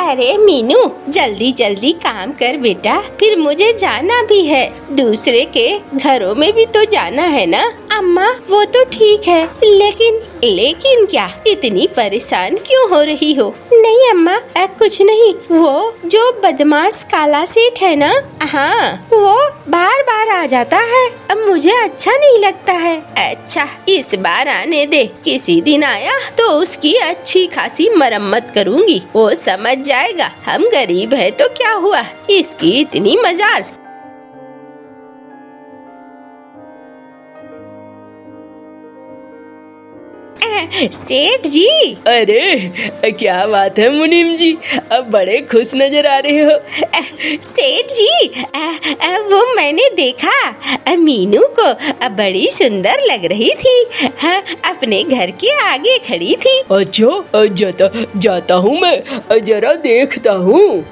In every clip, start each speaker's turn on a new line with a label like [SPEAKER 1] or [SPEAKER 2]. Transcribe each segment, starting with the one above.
[SPEAKER 1] अरे मीनू, जल्दी जल्दी काम कर बेटा, फिर मुझे जाना भी है। दूसरे के घरों में भी तो जाना है ना। अम्मा वो तो ठीक है, लेकिन क्या इतनी परेशान क्यों हो रही हो? नहीं अम्मा, कुछ नहीं। वो जो बदमाश काला सेठ है ना, हाँ, वो बार बार आ जाता है। अब मुझे अच्छा नहीं लगता है। अच्छा, इस बार आने दे। किसी दिन आया तो उसकी अच्छी खासी मरम्मत करूँगी। वो समझ जाएगा हम गरीब है तो क्या हुआ, इसकी इतनी मजाल। सेठ जी।
[SPEAKER 2] अरे क्या बात है मुनीम जी, अब बड़े खुश नजर आ रहे हो।
[SPEAKER 1] सेठ जी, वो मैंने देखा, मीनू को बड़ी सुंदर लग रही थी। हाँ, अपने घर के आगे खड़ी थी।
[SPEAKER 2] अच्छा, जाता हूँ मैं, जरा देखता हूँ।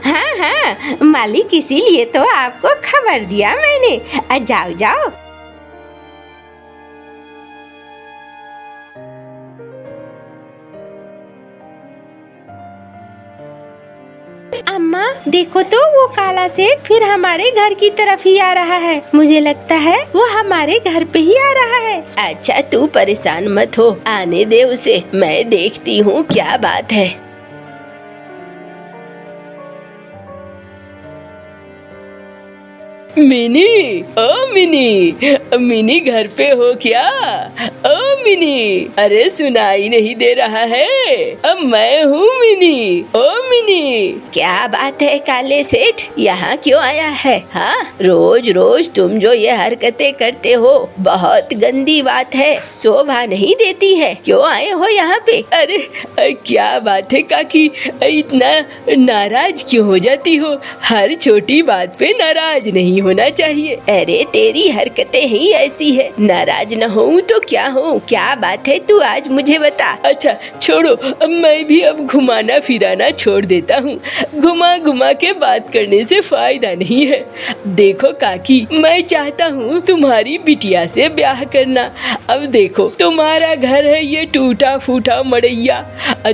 [SPEAKER 1] हाँ, मालिक इसीलिए तो आपको खबर दिया मैंने। जाओ जाओ। अम्मा देखो तो, वो काला सेठ फिर हमारे घर की तरफ ही आ रहा है। मुझे लगता है वो हमारे घर पे ही आ रहा है। अच्छा, तू परेशान मत हो, आने दे उसे, मैं देखती हूँ क्या बात है।
[SPEAKER 2] मिनी, ओ मिनी घर पे हो क्या? ओ मिनी, अरे सुनाई नहीं दे रहा है? अब मैं हूँ मिनी। ओ मिनी।
[SPEAKER 1] क्या बात है काले सेठ, यहाँ क्यों आया है? हाँ, रोज रोज तुम जो ये हरकतें करते हो, बहुत गंदी बात है, शोभा नहीं देती है। क्यों आए हो यहाँ पे?
[SPEAKER 2] अरे क्या बात है काकी, इतना नाराज क्यों हो जाती हो? हर छोटी बात पे नाराज नहीं होना चाहिए।
[SPEAKER 1] अरे तेरी हरकतें ही ऐसी है, नाराज न हूँ तो क्या हूँ? क्या बात है, तू आज मुझे बता।
[SPEAKER 2] अच्छा छोड़ो, अब मैं भी अब घुमाना फिराना छोड़ देता हूँ। घुमा घुमा के बात करने से फायदा नहीं है। देखो काकी, मैं चाहता हूँ तुम्हारी बिटिया से ब्याह करना। अब देखो, तुम्हारा घर है ये टूटा फूटा मड़ैया,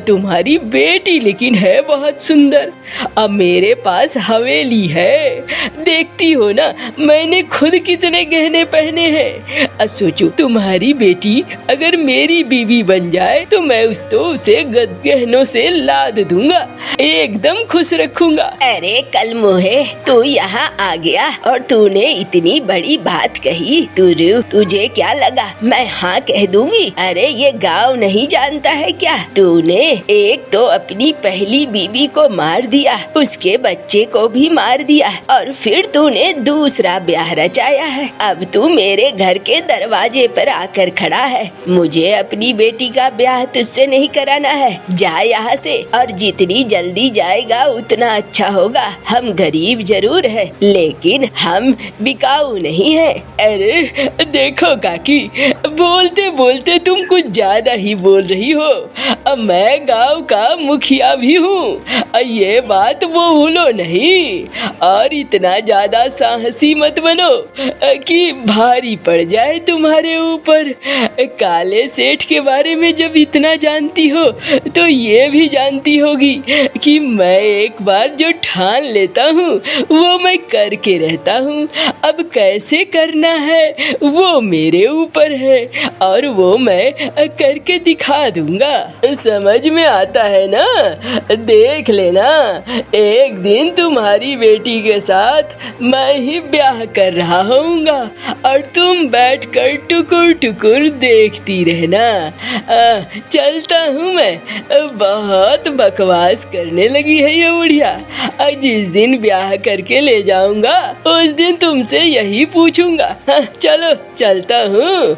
[SPEAKER 2] तुम्हारी बेटी लेकिन है बहुत सुंदर। अब मेरे पास हवेली है, देखती हो ना मैंने खुद कितने गहने पहने हैं। सोचो, तुम्हारी बेटी अगर मेरी बीवी बन जाए तो मैं उसे गहनों से लाद दूंगा, एकदम खुश रखूंगा।
[SPEAKER 1] अरे कल मुहे, तू यहाँ आ गया और तूने इतनी बड़ी बात कही। तुझे क्या लगा मैं हाँ कह दूंगी? अरे ये गांव नहीं जानता है क्या? तूने एक तो अपनी पहली बीवी को मार दिया, उसके बच्चे को भी मार दिया, और फिर तूने दूसरा ब्याह रचाया है। अब तू मेरे घर के दरवाजे पर आकर खड़ा है। मुझे अपनी बेटी का ब्याह तुझसे नहीं कराना है। जा यहाँ से, और जितनी जल्दी जाएगा उतना अच्छा होगा। हम गरीब जरूर है, लेकिन हम बिकाऊ नहीं है।
[SPEAKER 2] अरे देखो काकी, बोलते बोलते तुम कुछ ज्यादा ही बोल रही हो। अब मैं गांव का मुखिया भी हूँ, ये बात वो भूलो नहीं। और इतना ज्यादा साहसी मत बनो कि भारी पड़ जाए तुम्हारे ऊपर। काले सेठ के बारे में जब इतना जानती हो तो ये भी जानती होगी कि मैं एक बार जो ठान लेता हूँ वो मैं करके रहता हूँ। अब कैसे करना है वो मेरे ऊपर है, और वो मैं करके दिखा दूंगा। समझ में आता है ना? देख लेना, एक दिन तुम्हारी बेटी के साथ मैं ही ब्याह कर रहा होऊंगा और तुम बैठकर टुकुर टुकुर देखती रहना। चलता हूँ मैं, बहुत बकवास करने लगी है ये बुढ़िया। जिस दिन ब्याह करके ले जाऊंगा उस दिन तुमसे यही पूछूंगा। चलो चलता हूँ।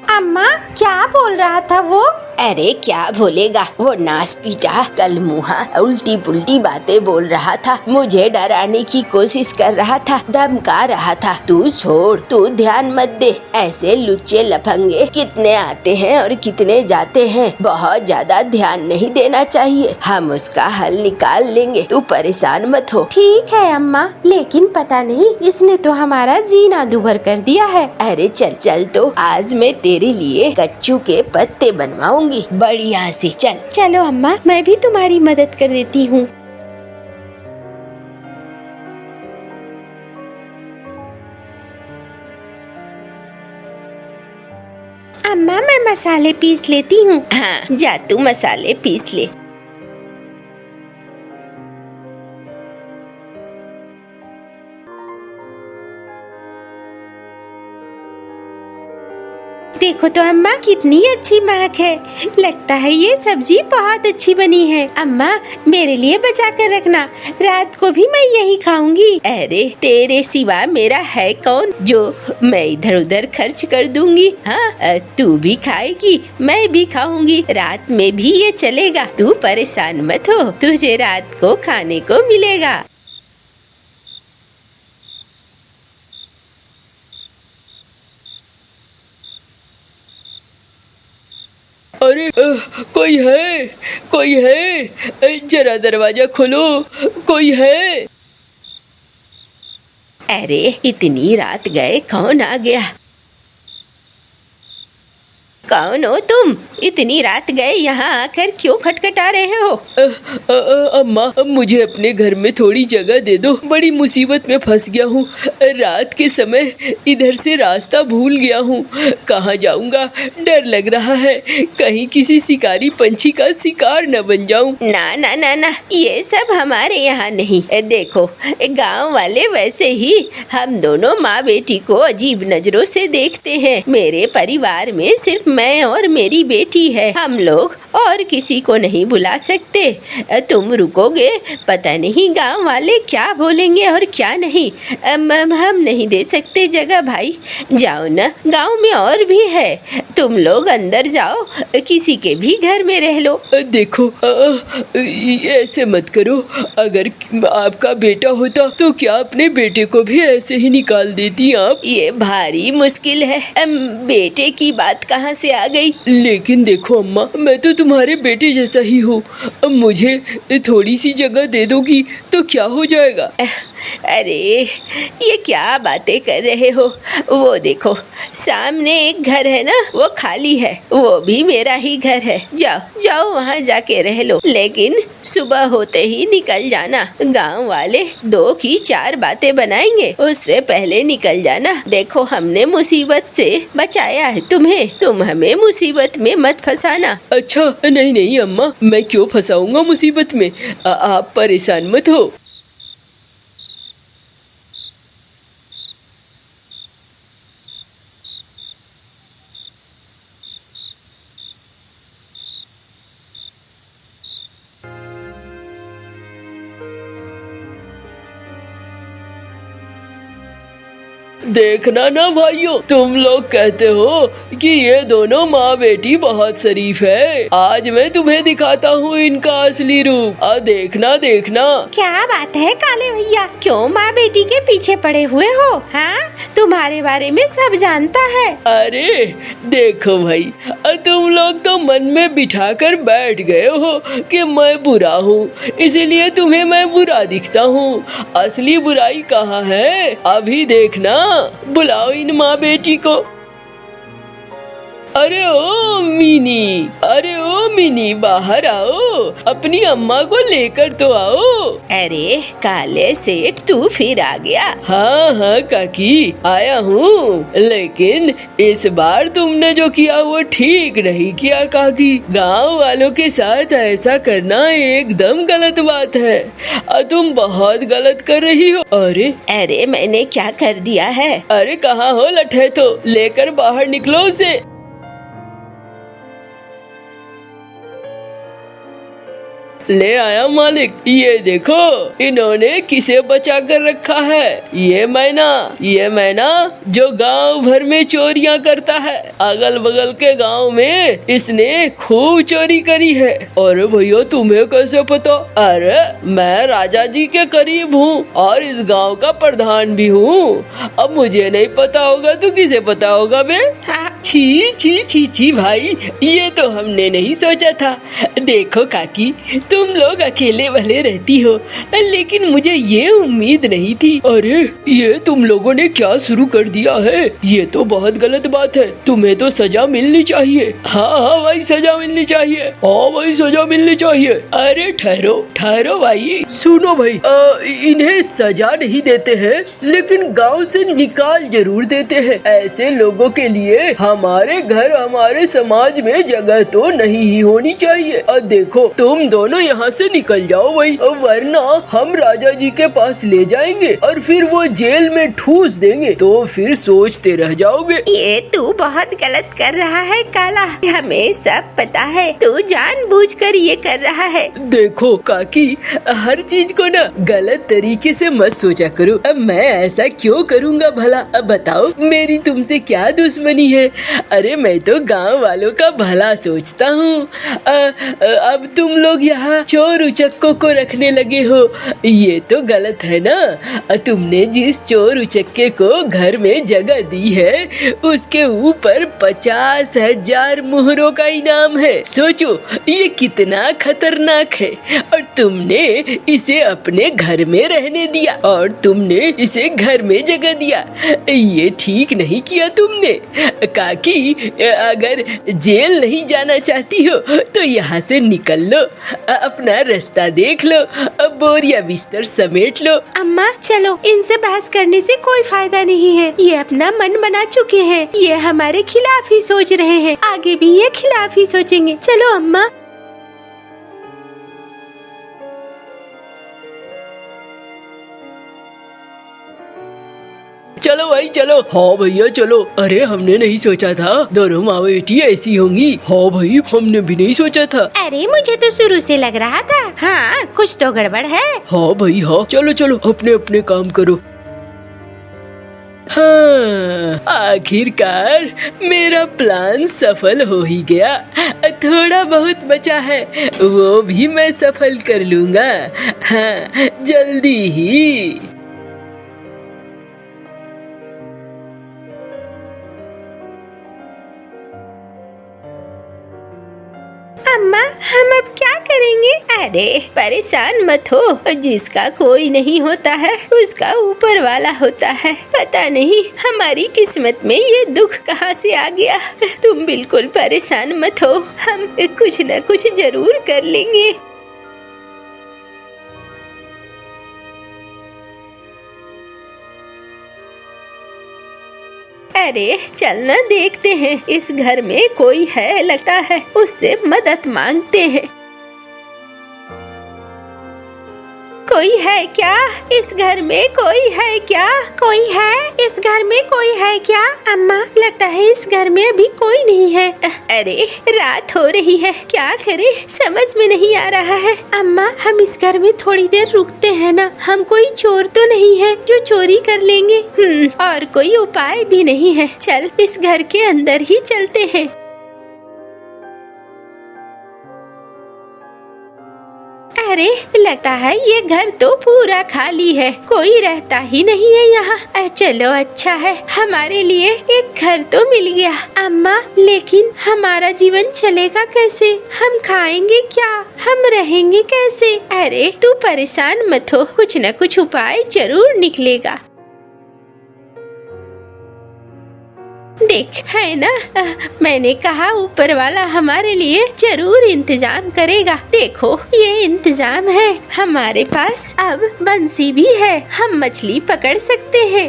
[SPEAKER 1] अम्मा क्या बोल रहा था वो? अरे क्या बोलेगा, वो नास पीटा कल मुहा उल्टी पुल्टी बातें बोल रहा था, मुझे डराने की कोशिश कर रहा था, धमका रहा था। तू छोड़, तू ध्यान मत दे। ऐसे लुच्चे लफंगे कितने आते हैं और कितने जाते हैं, बहुत ज्यादा ध्यान नहीं देना चाहिए। हम उसका हल निकाल लेंगे, तू परेशान मत हो।
[SPEAKER 3] ठीक है अम्मा, लेकिन पता नहीं इसने तो हमारा जीना दूभर कर दिया है।
[SPEAKER 1] अरे चल चल, तो आज मैं तेरे लिए कच्चू के पत्ते बनवाऊंगी बढ़िया से। चल
[SPEAKER 3] चलो अम्मा, मैं भी तुम्हारी मदद कर देती हूँ। अम्मा मैं मसाले पीस लेती हूँ।
[SPEAKER 1] हाँ जा, तू मसाले पीस ले।
[SPEAKER 3] देखो तो अम्मा कितनी अच्छी महक है, लगता है ये सब्जी बहुत अच्छी बनी है। अम्मा मेरे लिए बचा कर रखना, रात को भी मैं यही खाऊंगी।
[SPEAKER 1] अरे तेरे सिवा मेरा है कौन जो मैं इधर उधर खर्च कर दूंगी। हाँ तू भी खाएगी, मैं भी खाऊंगी, रात में भी ये चलेगा। तू परेशान मत हो, तुझे रात को खाने को मिलेगा।
[SPEAKER 2] अरे कोई है, कोई है, जरा दरवाजा खोलो, कोई है।
[SPEAKER 1] अरे इतनी रात गए, कौन आ गया? कौन हो तुम? इतनी रात गए यहाँ आकर क्यों खटखटा रहे हो?
[SPEAKER 2] अम्मा मुझे अपने घर में थोड़ी जगह दे दो, बड़ी मुसीबत में फंस गया हूँ। रात के समय इधर से रास्ता भूल गया हूँ, कहाँ जाऊँगा, डर लग रहा है, कहीं किसी शिकारी पंछी का शिकार न बन जाऊँ।
[SPEAKER 1] ना ना ना ना, ये सब हमारे यहाँ नहीं। देखो गांव वाले वैसे ही हम दोनों माँ बेटी को अजीब नजरों से देखते हैं। मेरे परिवार में सिर्फ मैं और मेरी बेटी है, हम लोग और किसी को नहीं बुला सकते। तुम रुकोगे, पता नहीं गांव वाले क्या बोलेंगे और क्या नहीं। हम नहीं दे सकते जगह भाई, जाओ ना, गांव में और भी है, तुम लोग अंदर जाओ, किसी के भी घर में रह लो।
[SPEAKER 2] देखो ऐसे मत करो, अगर आपका बेटा होता तो क्या अपने बेटे को भी ऐसे ही निकाल देती आप?
[SPEAKER 1] ये भारी मुश्किल है, बेटे की बात कहाँ से आ गई?
[SPEAKER 2] लेकिन देखो अम्मा, मैं तो तुम्हारे बेटे जैसा ही हूँ, अब मुझे थोड़ी सी जगह दे दोगी तो क्या हो जाएगा?
[SPEAKER 1] अरे ये क्या बातें कर रहे हो? वो देखो सामने एक घर है ना, वो खाली है, वो भी मेरा ही घर है। जाओ जाओ वहाँ जाके रह लो, लेकिन सुबह होते ही निकल जाना। गांव वाले 2 की 4 बातें बनाएंगे, उससे पहले निकल जाना। देखो हमने मुसीबत से बचाया है तुम्हें, तुम हमें मुसीबत में मत फंसाना।
[SPEAKER 2] अच्छा नहीं नहीं अम्मा, मैं क्यों फंसाऊंगा मुसीबत में, आप परेशान मत हो। देखना ना भाइयों, तुम लोग कहते हो कि ये दोनों माँ बेटी बहुत शरीफ है, आज मैं तुम्हें दिखाता हूँ इनका असली रूप। देखना देखना।
[SPEAKER 3] क्या बात है काले भैया, क्यों माँ बेटी के पीछे पड़े हुए हो? हाँ, तुम्हारे बारे में सब जानता है।
[SPEAKER 2] अरे देखो भाई, तुम लोग तो मन में बिठा कर बैठ गए हो कि मैं बुरा हूँ, इसीलिए तुम्हें मैं बुरा दिखता हूँ। असली बुराई कहाँ है, अभी देखना। बुलाओ इन माँ बेटी को। अरे ओ मिनी, अरे ओ मिनी, बाहर आओ, अपनी अम्मा को लेकर तो आओ।
[SPEAKER 1] अरे काले सेठ, तू फिर आ गया?
[SPEAKER 2] हाँ हाँ काकी, आया हूँ, लेकिन इस बार तुमने जो किया वो ठीक नहीं किया काकी। गांव वालों के साथ ऐसा करना एकदम गलत बात है, तुम बहुत गलत कर रही हो।
[SPEAKER 1] अरे मैंने क्या कर दिया है?
[SPEAKER 2] अरे कहाँ हो लठे, तो लेकर बाहर निकलो उसे। ले आया मालिक। ये देखो इन्होंने किसे बचा कर रखा है। ये मैना जो गांव भर में चोरियां करता है। अगल बगल के गांव में इसने खूब चोरी करी है। अरे भैया तुम्हें कैसे पता? अरे मैं राजा जी के करीब हूँ और इस गांव का प्रधान भी हूँ। अब मुझे नहीं पता होगा तो किसे पता होगा बे? छी छी छी छी भाई, ये तो हमने नहीं सोचा था। देखो काकी, तुम लोग अकेले भले रहती हो, लेकिन मुझे ये उम्मीद नहीं थी। अरे ये तुम लोगों ने क्या शुरू कर दिया है? ये तो बहुत गलत बात है। तुम्हें तो सजा मिलनी चाहिए। हाँ भाई सजा मिलनी चाहिए। हाँ भाई सजा मिलनी चाहिए। अरे ठहरो ठहरो भाई, सुनो भाई, इन्हें सजा नहीं देते हैं लेकिन गांव से निकाल जरूर देते हैं। ऐसे लोगों के लिए हमारे घर हमारे समाज में जगह तो नहीं ही होनी चाहिए। और देखो तुम दोनों यहाँ से निकल जाओ भाई, वरना हम राजा जी के पास ले जाएंगे और फिर वो जेल में ठूस देंगे तो फिर सोचते रह जाओगे।
[SPEAKER 3] ये तू बहुत गलत कर रहा है काला, हमें सब पता है तू जानबूझकर ये कर रहा है।
[SPEAKER 2] देखो काकी, हर चीज को ना गलत तरीके से मत सोचा करो। अब मैं ऐसा क्यों करूँगा भला? अब बताओ मेरी तुमसे क्या दुश्मनी है? अरे मैं तो गांव वालों का भला सोचता हूँ। अब तुम लोग यहाँ चोर उचक्कों को रखने लगे हो, ये तो गलत है ना। तुमने जिस चोर उचक्के को घर में जगह दी है उसके ऊपर 50,000 मुहरों का इनाम है। सोचो ये कितना खतरनाक है। और तुमने इसे अपने घर में रहने दिया और तुमने इसे घर में जगह दिया, ये ठीक नहीं किया तुमने। काकी, अगर जेल नहीं जाना चाहती हो तो यहाँ से निकल लो, अपना रास्ता देख लो, बोरिया बिस्तर समेट लो।
[SPEAKER 3] अम्मा चलो, इनसे बहस करने से कोई फायदा नहीं है। ये अपना मन बना चुके हैं, ये हमारे खिलाफ ही सोच रहे हैं, आगे भी ये खिलाफ ही सोचेंगे। चलो अम्मा।
[SPEAKER 2] चलो भाई चलो। हाँ भैया चलो। अरे हमने नहीं सोचा था दोनों माँ बेटी ऐसी होंगी। हाँ भाई हमने भी नहीं सोचा था।
[SPEAKER 3] अरे मुझे तो शुरू से लग रहा था। हाँ कुछ तो गड़बड़ है।
[SPEAKER 2] हाँ भाई हाँ, चलो चलो अपने अपने काम करो। हाँ, आखिरकार मेरा प्लान सफल हो ही गया। थोड़ा बहुत बचा है वो भी मैं सफल कर लूँगा। हाँ जल्दी ही।
[SPEAKER 3] अम्मा हम अब क्या करेंगे? अरे परेशान मत हो, जिसका कोई नहीं होता है उसका ऊपर वाला होता है। पता नहीं हमारी किस्मत में ये दुख कहाँ से आ गया। तुम बिल्कुल परेशान मत हो, हम कुछ न कुछ जरूर कर लेंगे। अरे चलना देखते हैं, इस घर में कोई है लगता है, उससे मदद मांगते हैं। कोई है क्या? इस घर में कोई है क्या? कोई है? इस घर में कोई है क्या? अम्मा लगता है इस घर में अभी कोई नहीं है। अरे रात हो रही है, क्या करें समझ में नहीं आ रहा है। अम्मा हम इस घर में थोड़ी देर रुकते हैं ना, हम कोई चोर तो नहीं है जो चोरी कर लेंगे। और कोई उपाय भी नहीं है, चल इस घर के अंदर ही चलते हैं। अरे लगता है ये घर तो पूरा खाली है, कोई रहता ही नहीं है यहाँ। चलो अच्छा है, हमारे लिए एक घर तो मिल गया। अम्मा लेकिन हमारा जीवन चलेगा कैसे? हम खाएंगे क्या? हम रहेंगे कैसे? अरे तू परेशान मत हो, कुछ न कुछ उपाय जरूर निकलेगा। देख है ना, मैंने कहा ऊपर वाला हमारे लिए जरूर इंतजाम करेगा। देखो ये इंतजाम है हमारे पास। अब बंसी भी है, हम मछली पकड़ सकते हैं।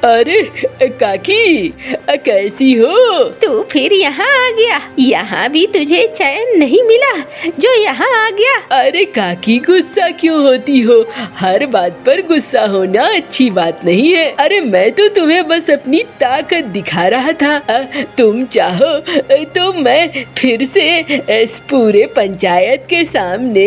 [SPEAKER 2] अरे काकी, कैसी हो?
[SPEAKER 3] तू फिर यहाँ आ गया। यहाँ भी तुझे चैन नहीं मिला जो यहाँ आ गया।
[SPEAKER 2] अरे काकी, गुस्सा क्यों होती हो? हर बात पर गुस्सा होना अच्छी बात नहीं है। अरे मैं तो तुम्हें बस अपनी ताकत दिखा रहा था। तुम चाहो तो मैं फिर से इस पूरे पंचायत के सामने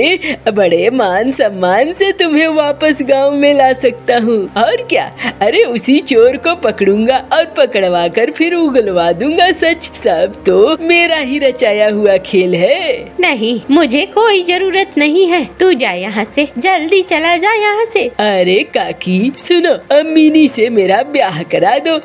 [SPEAKER 2] बड़े मान सम्मान से तुम्हें वापस गांव में ला सकता हूँ। और क्या, अरे उसी चोर को पकड़ूंगा और पकड़वा कर फिर उगलवा दूंगा सच। सब तो मेरा ही रचाया हुआ खेल है।
[SPEAKER 3] नहीं, मुझे कोई जरूरत नहीं है। तू जा यहाँ से, जल्दी चला जा यहाँ से।
[SPEAKER 2] अरे काकी सुनो, मीनी से मेरा ब्याह करा दो।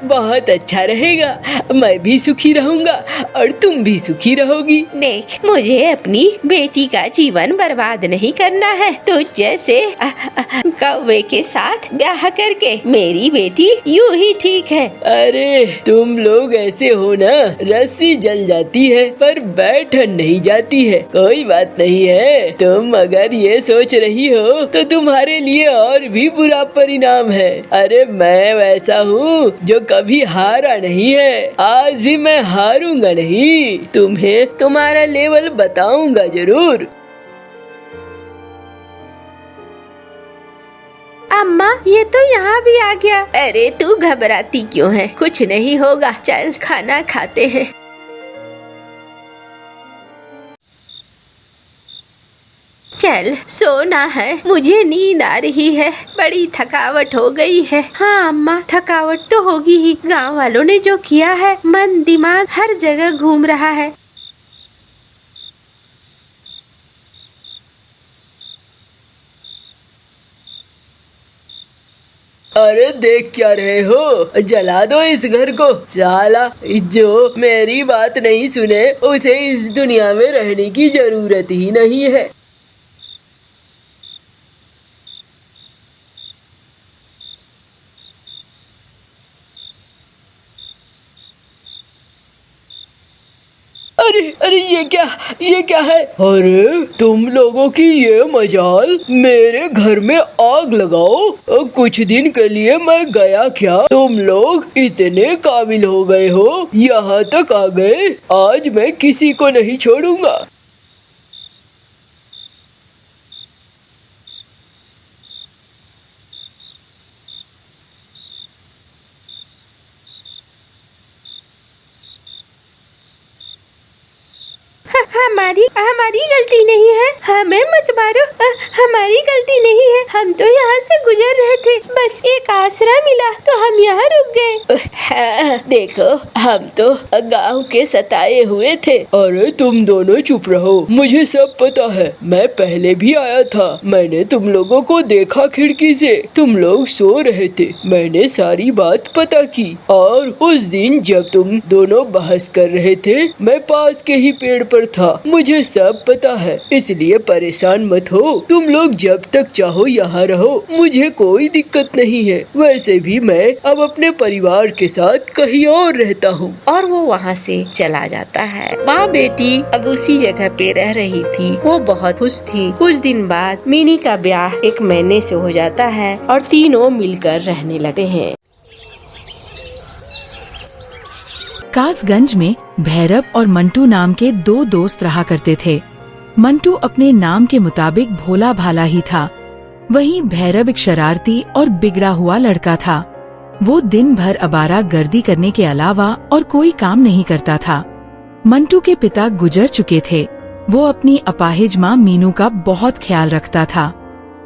[SPEAKER 2] बहुत अच्छा रहेगा। मैं भी सुखी रहूंगा और तुम भी सुखी रहोगी।
[SPEAKER 3] देख, मुझे अपनी बेटी का जीवन बर्बाद नहीं करना है। तो जैसे कौवे के साथ ब्याह करके मेरी बेटी यूं ही ठीक है।
[SPEAKER 2] अरे तुम लोग ऐसे हो ना, रस्सी जल जाती है पर बैठन नहीं जाती है। कोई बात नहीं है। तुम अगर ये सोच रही हो तो तुम्हारे लिए और भी बुरा परिणाम है। अरे मैं वैसा हूँ जो कभी हारा नहीं है। आज भी मैं हारूंगा नहीं। तुम्हें तुम्हारा लेवल बताऊंगा जरूर।
[SPEAKER 3] अम्मा, ये तो यहाँ भी आ गया। अरे तू घबराती क्यों है? कुछ नहीं होगा। चल खाना खाते हैं। चल सोना है, मुझे नींद आ रही है। बड़ी थकावट हो गई है। हाँ अम्मा, थकावट तो होगी ही। गांव वालों ने जो किया है, मन दिमाग हर जगह घूम रहा है।
[SPEAKER 2] अरे देख क्या रहे हो? जला दो इस घर को। साला, जो मेरी बात नहीं सुने उसे इस दुनिया में रहने की जरूरत ही नहीं है। अरे ये क्या है? अरे तुम लोगों की ये मजाल, मेरे घर में आग लगाओ। कुछ दिन के लिए मैं गया क्या? तुम लोग इतने काबिल हो गए हो, यहाँ तक आ गए। आज मैं किसी को नहीं छोड़ूंगा।
[SPEAKER 3] हमारी गलती नहीं है। हमें मत मारो। हमारी गलती नहीं है। हम तो यहाँ से गुजर रहे थे। बस एक आसरा मिला तो हम यहाँ रुक गए।
[SPEAKER 1] देखो, हम तो गांव के सताए हुए थे।
[SPEAKER 2] अरे तुम दोनों चुप रहो। मुझे सब पता है। मैं पहले भी आया था। मैंने तुम लोगों को देखा खिड़की से। तुम लोग सो रहे थे। मैंने सारी बात पता की। और उस दिन जब तुम दोनों बहस कर रहे थे, मैं पास के ही पेड़ पर था। मुझे सब पता है, इसलिए परेशान मत हो। तुम लोग जब तक चाहो यहाँ रहो, मुझे कोई दिक्कत नहीं है। वैसे भी मैं अब अपने परिवार के साथ कहीं और रहता हूँ।
[SPEAKER 3] और वो वहाँ से चला जाता है। माँ बेटी अब उसी जगह पे रह रही थी। वो बहुत खुश थी। कुछ दिन बाद मिनी का ब्याह एक महीने से हो जाता है और तीनों मिलकर रहने लगते हैं।
[SPEAKER 4] कासगंज में भैरव और मंटू नाम के दो दोस्त रहा करते थे। मंटू अपने नाम के मुताबिक भोला भाला ही था। वहीं भैरव एक शरारती और बिगड़ा हुआ लड़का था। वो दिन भर अबारा गर्दी करने के अलावा और कोई काम नहीं करता था। मंटू के पिता गुजर चुके थे। वो अपनी अपाहिज माँ मीनू का बहुत ख्याल रखता था।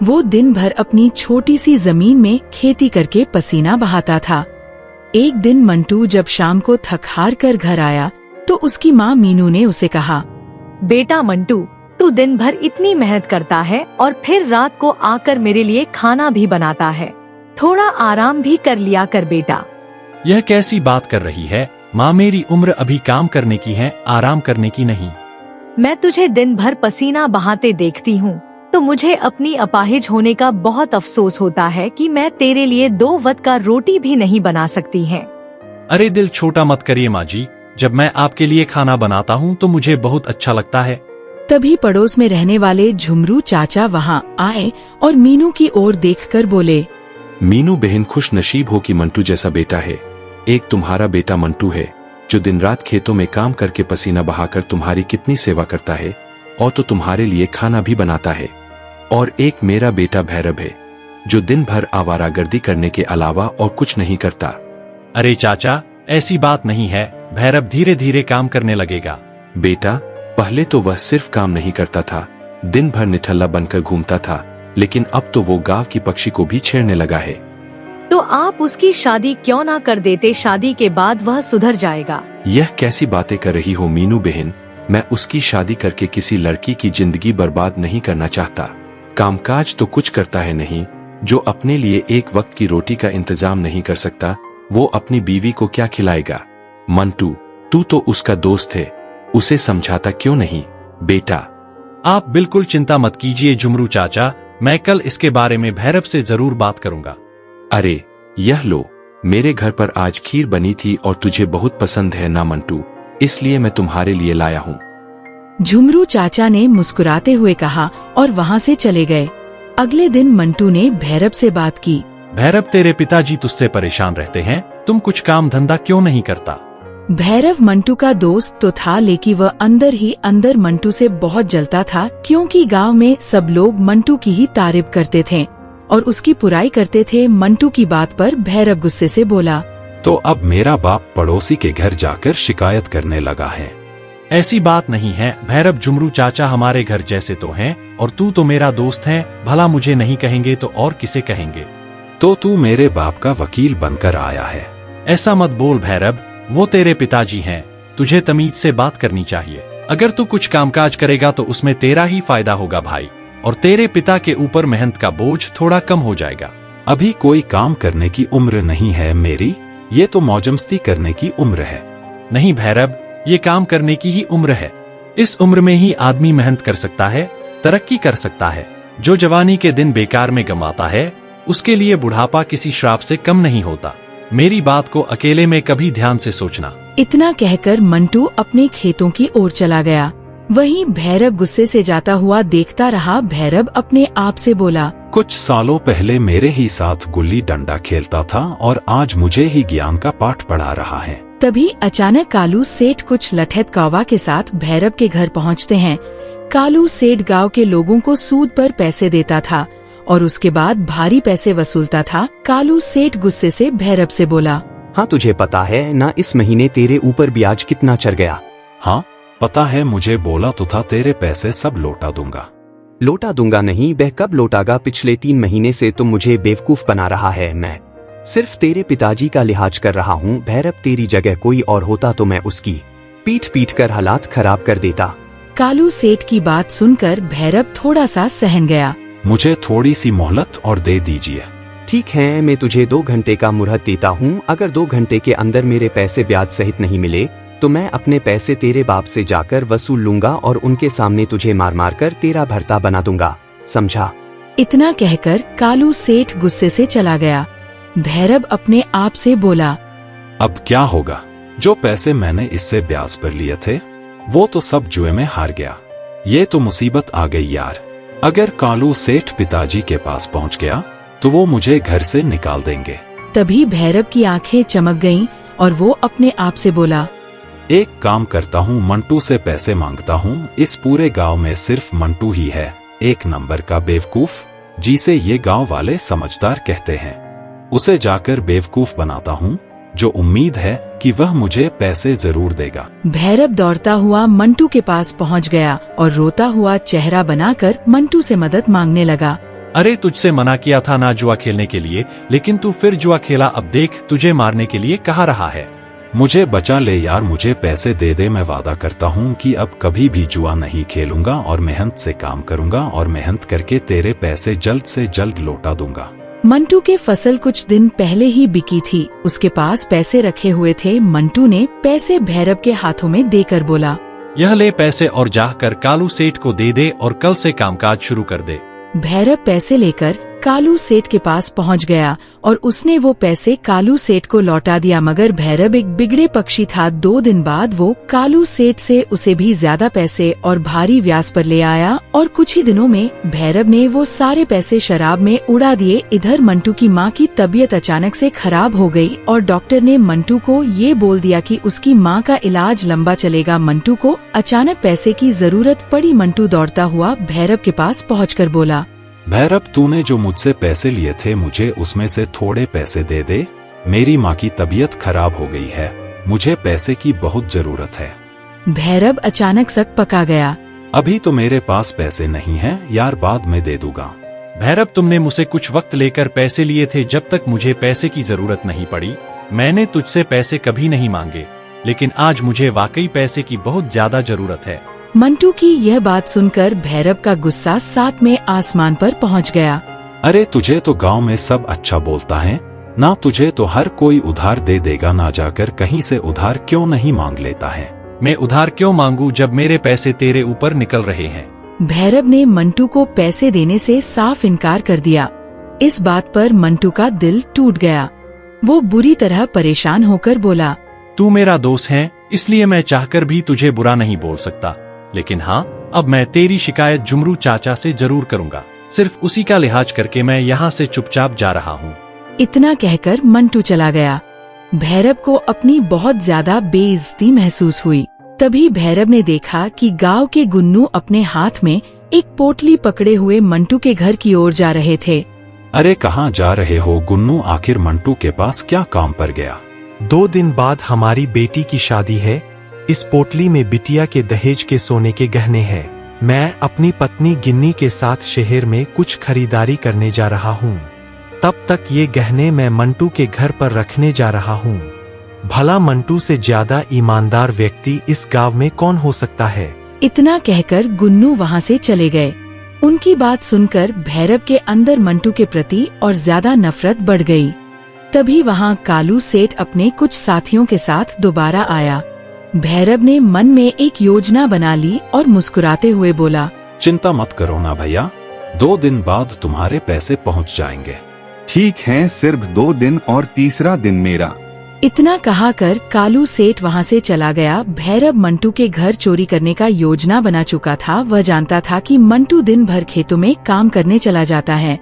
[SPEAKER 4] वो दिन भर अपनी छोटी सी जमीन में खेती करके पसीना बहाता था। एक दिन मंटू जब शाम को थक हार कर घर आया तो उसकी माँ मीनू ने उसे कहा,
[SPEAKER 5] बेटा मंटू, तू दिन भर इतनी मेहनत करता है और फिर रात को आकर मेरे लिए खाना भी बनाता है। थोड़ा आराम भी कर लिया कर बेटा।
[SPEAKER 6] यह कैसी बात कर रही है माँ? मेरी उम्र अभी काम करने की है, आराम करने की नहीं।
[SPEAKER 5] मैं तुझे दिन भर पसीना बहाते देखती हूँ तो मुझे अपनी अपाहिज होने का बहुत अफसोस होता है कि मैं तेरे लिए 2 वक्त का रोटी भी नहीं बना सकती है।
[SPEAKER 6] अरे दिल छोटा मत करिए माँ जी। जब मैं आपके लिए खाना बनाता हूँ तो मुझे बहुत अच्छा लगता है।
[SPEAKER 4] तभी पड़ोस में रहने वाले झुमरू चाचा वहाँ आए और मीनू की ओर देखकर बोले,
[SPEAKER 7] मीनू बहन खुश नसीब हो कि मंटू जैसा बेटा है। एक तुम्हारा बेटा मंटू है जो दिन रात खेतों में काम करके पसीना बहाकर तुम्हारी कितनी सेवा करता है और तो तुम्हारे लिए खाना भी बनाता है। और एक मेरा बेटा भैरव है जो दिन भर आवारागर्दी करने के अलावा और कुछ नहीं करता।
[SPEAKER 6] अरे चाचा, ऐसी बात नहीं है, भैरव धीरे धीरे काम करने लगेगा।
[SPEAKER 7] बेटा, पहले तो वह सिर्फ काम नहीं करता था, दिन भर निठल्ला बनकर घूमता था, लेकिन अब तो वो गांव की पक्षी को भी छेड़ने लगा है।
[SPEAKER 5] तो आप उसकी शादी क्यों ना कर देते? शादी के बाद वह सुधर जाएगा।
[SPEAKER 7] यह कैसी बातें कर रही हो मीनू बहन? मैं उसकी शादी करके किसी लड़की की जिंदगी बर्बाद नहीं करना चाहता। कामकाज तो कुछ करता है नहीं, जो अपने लिए एक वक्त की रोटी का इंतजाम नहीं कर सकता, वो अपनी बीवी को क्या खिलाएगा? मंटू, तू तो उसका दोस्त है, उसे समझाता क्यों नहीं? बेटा,
[SPEAKER 6] आप बिल्कुल चिंता मत कीजिए झुमरू चाचा, मैं कल इसके बारे में भैरव से जरूर बात करूंगा।
[SPEAKER 7] अरे यह लो, मेरे घर पर आज खीर बनी थी और तुझे बहुत पसंद है ना मंटू, इसलिए मैं तुम्हारे लिए लाया हूँ।
[SPEAKER 4] झुमरू चाचा ने मुस्कुराते हुए कहा और वहाँ से चले गए। अगले दिन मंटू ने भैरव से बात की।
[SPEAKER 6] भैरव, तेरे पिताजी तुझसे परेशान रहते हैं, तुम कुछ काम धंधा क्यों नहीं करता?
[SPEAKER 4] भैरव मंटू का दोस्त तो था, लेकिन वह अंदर ही अंदर मंटू से बहुत जलता था, क्योंकि गांव में सब लोग मंटू की ही तारीफ करते थे और उसकी बुराई करते थे। मंटू की बात पर भैरव गुस्से से बोला,
[SPEAKER 8] तो अब मेरा बाप पड़ोसी के घर जाकर शिकायत करने लगा है।
[SPEAKER 6] ऐसी बात नहीं है भैरव, झुमरू चाचा हमारे घर जैसे तो हैं और तू तो मेरा दोस्त है, भला मुझे नहीं कहेंगे तो और किसे कहेंगे?
[SPEAKER 8] तो तू मेरे बाप का वकील बनकर आया है।
[SPEAKER 6] ऐसा मत बोल भैरव, वो तेरे पिताजी हैं, तुझे तमीज से बात करनी चाहिए। अगर तू कुछ कामकाज करेगा तो उसमें तेरा ही फायदा होगा भाई, और तेरे पिता के ऊपर मेहनत का बोझ थोड़ा कम हो जाएगा।
[SPEAKER 8] अभी कोई काम करने की उम्र नहीं है मेरी, ये तो मौजमस्ती करने की उम्र है।
[SPEAKER 6] नहीं भैरव, ये काम करने की ही उम्र है। इस उम्र में ही आदमी मेहनत कर सकता है, तरक्की कर सकता है। जो जवानी के दिन बेकार में गंवाता है, उसके लिए बुढ़ापा किसी श्राप से कम नहीं होता। मेरी बात को अकेले में कभी ध्यान से सोचना।
[SPEAKER 4] इतना कहकर मंटू अपने खेतों की ओर चला गया। वहीं भैरव गुस्से से जाता हुआ देखता रहा। भैरव अपने आप से बोला,
[SPEAKER 8] कुछ सालों पहले मेरे ही साथ गुल्ली डंडा खेलता था और आज मुझे ही ज्ञान का पाठ पढ़ा रहा है।
[SPEAKER 4] तभी अचानक कालू सेठ कुछ लठैत कौवा के साथ भैरव के घर पहुंचते हैं। कालू सेठ गांव के लोगों को सूद पर पैसे देता था और उसके बाद भारी पैसे वसूलता था। कालू सेठ गुस्से से भैरव से बोला,
[SPEAKER 9] हाँ तुझे पता है ना इस महीने तेरे ऊपर ब्याज कितना चढ़ गया?
[SPEAKER 8] हाँ पता है मुझे, बोला तो था तेरे पैसे सब लौटा दूंगा।
[SPEAKER 9] लौटा दूंगा नहीं, वह कब लौटागा? पिछले 3 महीने से तुम मुझे बेवकूफ बना रहा है। मैं सिर्फ तेरे पिताजी का लिहाज कर रहा हूँ। भैरव, तेरी जगह कोई और होता तो मैं उसकी पीट पीट कर हालात खराब कर देता।
[SPEAKER 4] कालू सेठ की बात सुनकर भैरव थोड़ा सा सहन गया।
[SPEAKER 8] मुझे थोड़ी सी मोहलत और दे दीजिए।
[SPEAKER 9] ठीक है, मैं तुझे 2 घंटे का मुहलत देता हूँ। अगर 2 घंटे के अंदर मेरे पैसे ब्याज सहित नहीं मिले तो मैं अपने पैसे तेरे बाप से जाकर वसूल लूंगा और उनके सामने तुझे मार मार कर तेरा भर्ता बना दूंगा, समझा?
[SPEAKER 4] इतना कहकर कालू सेठ गुस्से से चला गया। भैरव अपने आप से बोला,
[SPEAKER 8] अब क्या होगा? जो पैसे मैंने इससे ब्याज पर लिए थे वो तो सब जुए में हार गया। ये तो मुसीबत आ गई यार। अगर कालू सेठ पिताजी के पास पहुंच गया तो वो मुझे घर से निकाल देंगे।
[SPEAKER 4] तभी भैरव की आंखें चमक गईं और वो अपने आप से बोला,
[SPEAKER 8] एक काम करता हूँ, मंटू से पैसे मांगता हूँ। इस पूरे गांव में सिर्फ मंटू ही है एक नंबर का बेवकूफ, जिसे ये गांव वाले समझदार कहते हैं। उसे जाकर बेवकूफ बनाता हूँ, जो उम्मीद है कि वह मुझे पैसे जरूर देगा।
[SPEAKER 4] भैरव दौड़ता हुआ मंटू के पास पहुँच गया और रोता हुआ चेहरा बनाकर मंटू से मदद मांगने लगा।
[SPEAKER 6] अरे तुझसे मना किया था ना जुआ खेलने के लिए, लेकिन तू फिर जुआ खेला। अब देख तुझे मारने के लिए कहा रहा है।
[SPEAKER 8] मुझे बचा ले यार, मुझे पैसे दे दे। मैं वादा करता हूँ कि अब कभी भी जुआ नहीं खेलूंगा और मेहनत से काम करूंगा और मेहनत करके तेरे पैसे जल्द से जल्द लौटा दूंगा।
[SPEAKER 4] मंटू के फसल कुछ दिन पहले ही बिकी थी। उसके पास पैसे रखे हुए थे। मंटू ने पैसे भैरव के हाथों में देकर बोला,
[SPEAKER 6] यह ले पैसे और जाकर कालू सेठ को दे दे और कल से कामकाज शुरू कर दे।
[SPEAKER 4] भैरव पैसे लेकर कालू सेठ के पास पहुंच गया और उसने वो पैसे कालू सेठ को लौटा दिया। मगर भैरव एक बिगड़े पक्षी था। 2 दिन बाद वो कालू सेठ से उसे भी ज्यादा पैसे और भारी व्याज पर ले आया और कुछ ही दिनों में भैरव ने वो सारे पैसे शराब में उड़ा दिए। इधर मंटू की माँ की तबीयत अचानक से खराब हो गई और डॉक्टर ने मंटू को ये बोल दिया कि उसकी माँ का इलाज लंबा चलेगा। मंटू को अचानक पैसे की जरूरत पड़ी। मंटू दौड़ता हुआ भैरव के पास पहुंचकर बोला,
[SPEAKER 8] भैरव, तूने जो मुझसे पैसे लिए थे मुझे उसमें से थोड़े पैसे दे दे। मेरी माँ की तबीयत खराब हो गई है, मुझे पैसे की बहुत जरूरत है।
[SPEAKER 4] भैरव अचानक सक पका गया।
[SPEAKER 8] अभी तो मेरे पास पैसे नहीं हैं यार, बाद में दे दूंगा।
[SPEAKER 6] भैरव, तुमने मुझसे कुछ वक्त लेकर पैसे लिए थे जब तक मुझे पैसे की जरूरत नहीं पड़ी। मैंने तुझसे पैसे कभी नहीं मांगे, लेकिन आज मुझे वाकई पैसे की बहुत ज्यादा जरूरत है।
[SPEAKER 4] मंटू की यह बात सुनकर भैरव का गुस्सा 7 में आसमान पर पहुंच गया।
[SPEAKER 8] अरे तुझे तो गांव में सब अच्छा बोलता है ना, तुझे तो हर कोई उधार दे देगा, ना जाकर कहीं से उधार क्यों नहीं मांग लेता है?
[SPEAKER 6] मैं उधार क्यों मांगू जब मेरे पैसे तेरे ऊपर निकल रहे हैं?
[SPEAKER 4] भैरव ने मंटू को पैसे देने से साफ इनकार कर दिया। इस बात पर मंटू का दिल टूट गया। वो बुरी तरह परेशान होकर बोला,
[SPEAKER 6] तू मेरा दोस्त है, इसलिए मैं चाहकर भी तुझे बुरा नहीं बोल सकता। लेकिन हाँ, अब मैं तेरी शिकायत जुमरू चाचा से जरूर करूंगा। सिर्फ उसी का लिहाज करके मैं यहाँ से चुपचाप जा रहा हूँ।
[SPEAKER 4] इतना कहकर मंटू चला गया। भैरव को अपनी बहुत ज्यादा बेइज्जती महसूस हुई। तभी भैरव ने देखा कि गांव के गुन्नू अपने हाथ में एक पोटली पकड़े हुए मंटू के घर की ओर जा रहे थे।
[SPEAKER 8] अरे कहाँ जा रहे हो गुन्नू? आखिर मंटू के पास क्या काम पड़ गया?
[SPEAKER 10] 2 दिन बाद हमारी बेटी की शादी है। इस पोटली में बिटिया के दहेज के सोने के गहने हैं। मैं अपनी पत्नी गिन्नी के साथ शहर में कुछ खरीदारी करने जा रहा हूँ। तब तक ये गहने मैं मंटू के घर पर रखने जा रहा हूँ। भला मंटू से ज्यादा ईमानदार व्यक्ति इस गांव में कौन हो सकता है?
[SPEAKER 4] इतना कहकर गुन्नू वहाँ से चले गए। उनकी बात सुनकर भैरव के अंदर मंटू के प्रति और ज्यादा नफरत बढ़ गई। तभी वहाँ कालू सेठ अपने कुछ साथियों के साथ दोबारा आया। भैरव ने मन में एक योजना बना ली और मुस्कुराते हुए बोला,
[SPEAKER 8] चिंता मत करो ना भैया, 2 दिन बाद तुम्हारे पैसे पहुंच जाएंगे।
[SPEAKER 11] ठीक है, सिर्फ 2 दिन और तीसरा दिन मेरा।
[SPEAKER 4] इतना कहा कर कालू सेठ वहाँ से चला गया। भैरव मंटू के घर चोरी करने का योजना बना चुका था। वह जानता था कि मंटू दिन भर खेतों में काम करने चला जाता है।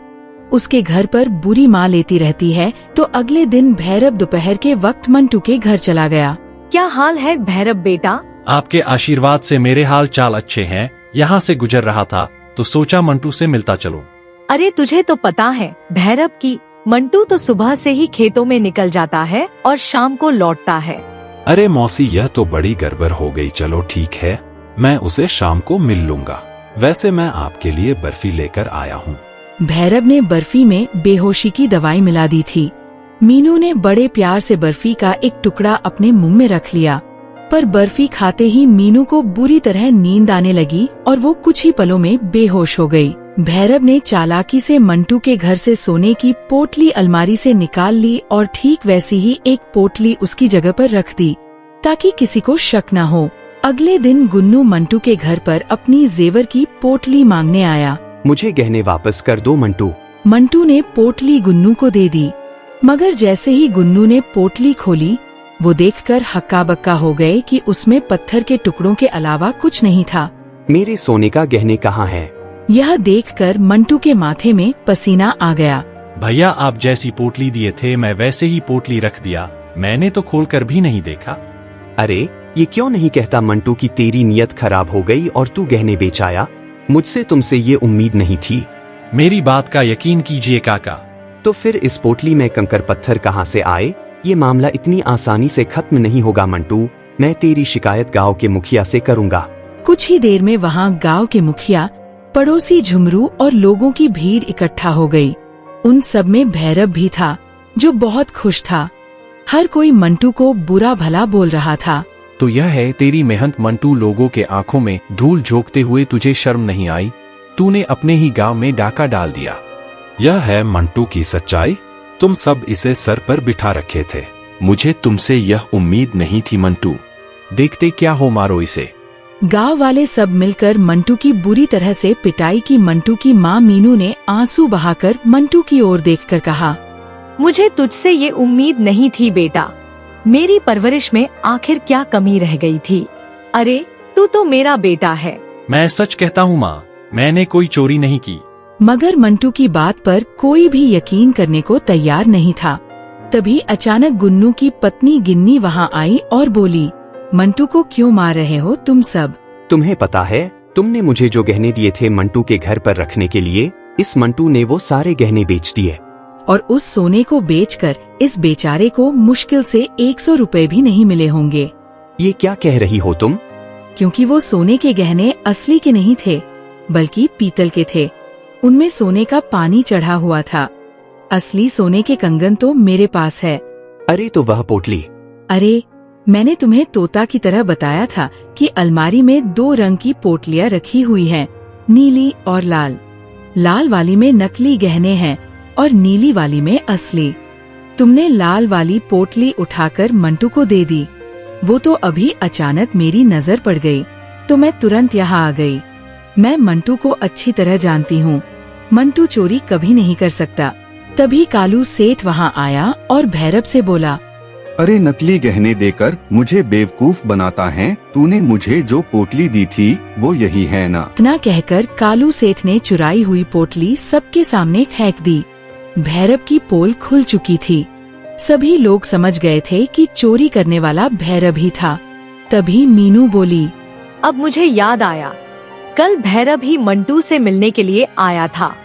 [SPEAKER 4] उसके घर पर बुरी माँ लेती रहती है। तो अगले दिन भैरव दोपहर के वक्त मंटू के घर चला गया।
[SPEAKER 5] क्या हाल है भैरव बेटा?
[SPEAKER 6] आपके आशीर्वाद से मेरे हाल चाल अच्छे हैं। यहाँ से गुजर रहा था तो सोचा मंटू से मिलता चलो।
[SPEAKER 5] अरे तुझे तो पता है भैरव की मंटू तो सुबह से ही खेतों में निकल जाता है और शाम को लौटता है।
[SPEAKER 8] अरे मौसी, यह तो बड़ी गड़बड़ हो गई। चलो ठीक है, मैं उसे शाम को मिल लूंगा। वैसे मैं आपके लिए बर्फी लेकर आया हूँ।
[SPEAKER 4] भैरव ने बर्फी में बेहोशी की दवाई मिला दी थी। मीनू ने बड़े प्यार से बर्फी का एक टुकड़ा अपने मुंह में रख लिया, पर बर्फी खाते ही मीनू को बुरी तरह नींद आने लगी और वो कुछ ही पलों में बेहोश हो गई। भैरव ने चालाकी से मंटू के घर से सोने की पोटली अलमारी से निकाल ली और ठीक वैसी ही एक पोटली उसकी जगह पर रख दी ताकि किसी को शक न हो। अगले दिन गुन्नू मंटू के घर पर अपनी जेवर की पोटली मांगने आया।
[SPEAKER 9] मुझे गहने वापस कर दो मंटू।
[SPEAKER 4] मंटू ने पोटली गुन्नू को दे दी, मगर जैसे ही गुन्नू ने पोटली खोली वो देखकर हक्का बक्का हो गए कि उसमें पत्थर के टुकड़ों के अलावा कुछ नहीं था।
[SPEAKER 9] मेरे सोने का गहने कहाँ है?
[SPEAKER 4] यह देखकर मंटू के माथे में पसीना आ गया।
[SPEAKER 6] भैया, आप जैसी पोटली दिए थे मैं वैसे ही पोटली रख दिया। मैंने तो खोलकर भी नहीं देखा।
[SPEAKER 9] अरे ये क्यों नहीं कहता मंटू कि तेरी नीयत खराब हो गई और तू गहने बेच आया? मुझसे तुमसे ये उम्मीद नहीं थी।
[SPEAKER 6] मेरी बात का यकीन कीजिए काका।
[SPEAKER 9] तो फिर इस पोटली में कंकर पत्थर कहाँ से आए? ये मामला इतनी आसानी से खत्म नहीं होगा मंटू। मैं तेरी शिकायत गांव के मुखिया से करूंगा।
[SPEAKER 4] कुछ ही देर में वहाँ गांव के मुखिया, पड़ोसी झुमरू और लोगों की भीड़ इकट्ठा हो गई। उन सब में भैरव भी था जो बहुत खुश था। हर कोई मंटू को बुरा भला बोल रहा था।
[SPEAKER 12] तो यह है तेरी मेहनत मंटू, लोगों के आंखों में धूल झोंकते हुए तुझे शर्म नहीं आई? तूने अपने ही गांव में डाका डाल दिया।
[SPEAKER 8] यह है मंटू की सच्चाई। तुम सब इसे सर पर बिठा रखे थे।
[SPEAKER 7] मुझे तुमसे यह उम्मीद नहीं थी मंटू।
[SPEAKER 12] देखते क्या हो, मारो इसे।
[SPEAKER 4] गांव वाले सब मिलकर मंटू की बुरी तरह से पिटाई की। मंटू की माँ मीनू ने आंसू बहाकर मंटू की ओर देखकर कहा,
[SPEAKER 5] मुझे तुझसे ये उम्मीद नहीं थी बेटा। मेरी परवरिश में आखिर क्या कमी रह गई थी? अरे तू तो मेरा बेटा है।
[SPEAKER 6] मैं सच कहता हूँ माँ, मैंने कोई चोरी नहीं की।
[SPEAKER 4] मगर मंटू की बात पर कोई भी यकीन करने को तैयार नहीं था। तभी अचानक गुन्नू की पत्नी गिन्नी वहाँ आई और बोली, मंटू को क्यों मार रहे हो तुम सब?
[SPEAKER 9] तुम्हें पता है, तुमने मुझे जो गहने दिए थे मंटू के घर पर रखने के लिए, इस मंटू ने वो सारे गहने बेच दिए।
[SPEAKER 4] और उस सोने को बेचकर इस बेचारे को मुश्किल से 100 रुपए भी नहीं मिले होंगे।
[SPEAKER 9] ये क्या कह रही हो तुम?
[SPEAKER 4] क्योंकि वो सोने के गहने असली के नहीं थे, बल्कि पीतल के थे। उनमें सोने का पानी चढ़ा हुआ था। असली सोने के कंगन तो मेरे पास है।
[SPEAKER 9] अरे तो वह पोटली?
[SPEAKER 4] अरे मैंने तुम्हें तोता की तरह बताया था कि अलमारी में 2 रंग की पोटलियां रखी हुई हैं, नीली और लाल। लाल वाली में नकली गहने हैं और नीली वाली में असली। तुमने लाल वाली पोटली उठाकर मंटू को दे दी। वो तो अभी अचानक मेरी नजर पड़ गई तो मैं तुरंत यहाँ आ गई। मैं मंटू को अच्छी तरह जानती हूँ। मंटू चोरी कभी नहीं कर सकता। तभी कालू सेठ वहाँ आया और भैरव से बोला,
[SPEAKER 11] अरे नकली गहने देकर मुझे बेवकूफ बनाता है। तूने मुझे जो पोटली दी थी वो यही है ना?
[SPEAKER 4] इतना कहकर कालू सेठ ने चुराई हुई पोटली सबके सामने फेंक दी। भैरव की पोल खुल चुकी थी। सभी लोग समझ गए थे कि चोरी करने वाला भैरव ही था। तभी मीनू बोली,
[SPEAKER 5] अब मुझे याद आया, कल भैरव ही मंटू से मिलने के लिए आया था,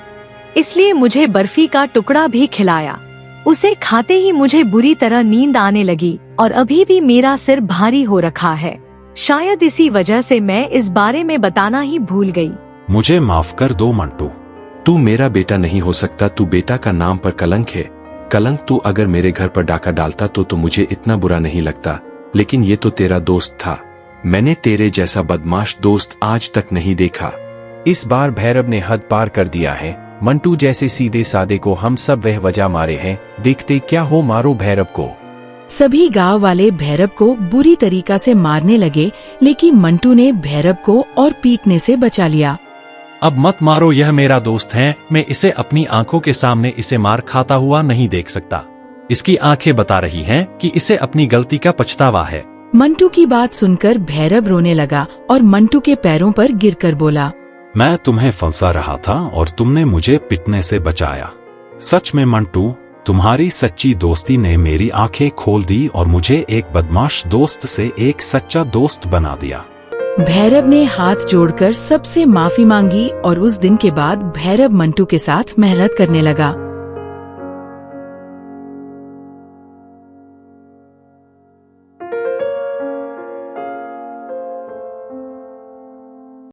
[SPEAKER 5] इसलिए मुझे बर्फी का टुकड़ा भी खिलाया। उसे खाते ही मुझे बुरी तरह नींद आने लगी और अभी भी मेरा सिर भारी हो रखा है। शायद इसी वजह से मैं इस बारे में बताना ही भूल गई।
[SPEAKER 8] मुझे माफ कर दो मंटू।
[SPEAKER 7] तू मेरा बेटा नहीं हो सकता। तू बेटा का नाम पर कलंक है। कलंक। तू अगर मेरे घर पर डाका डालता तो मुझे इतना बुरा नहीं लगता, लेकिन ये तो तेरा दोस्त था। मैंने तेरे जैसा बदमाश दोस्त आज तक नहीं देखा।
[SPEAKER 12] इस बार भैरव ने हद पार कर दिया है। मंटू जैसे सीधे सादे को हम सब वह वजह मारे हैं। देखते क्या हो, मारो भैरव को।
[SPEAKER 4] सभी गांव वाले भैरव को बुरी तरीका से मारने लगे, लेकिन मंटू ने भैरव को और पीटने से बचा लिया।
[SPEAKER 6] अब मत मारो, यह मेरा दोस्त है। मैं इसे अपनी आंखों के सामने इसे मार खाता हुआ नहीं देख सकता। इसकी आंखें बता रही हैं कि इसे अपनी गलती का पछतावा है।
[SPEAKER 4] मंटू की बात सुनकर भैरव रोने लगा और मंटू के पैरों पर गिरकर बोला,
[SPEAKER 8] मैं तुम्हें फंसा रहा था और तुमने मुझे पिटने से बचाया। सच में मंटू, तुम्हारी सच्ची दोस्ती ने मेरी आंखें खोल दी और मुझे एक बदमाश दोस्त से एक सच्चा दोस्त बना दिया।
[SPEAKER 4] भैरव ने हाथ जोड़कर सबसे माफी मांगी और उस दिन के बाद भैरव मंटू के साथ मेहनत करने लगा।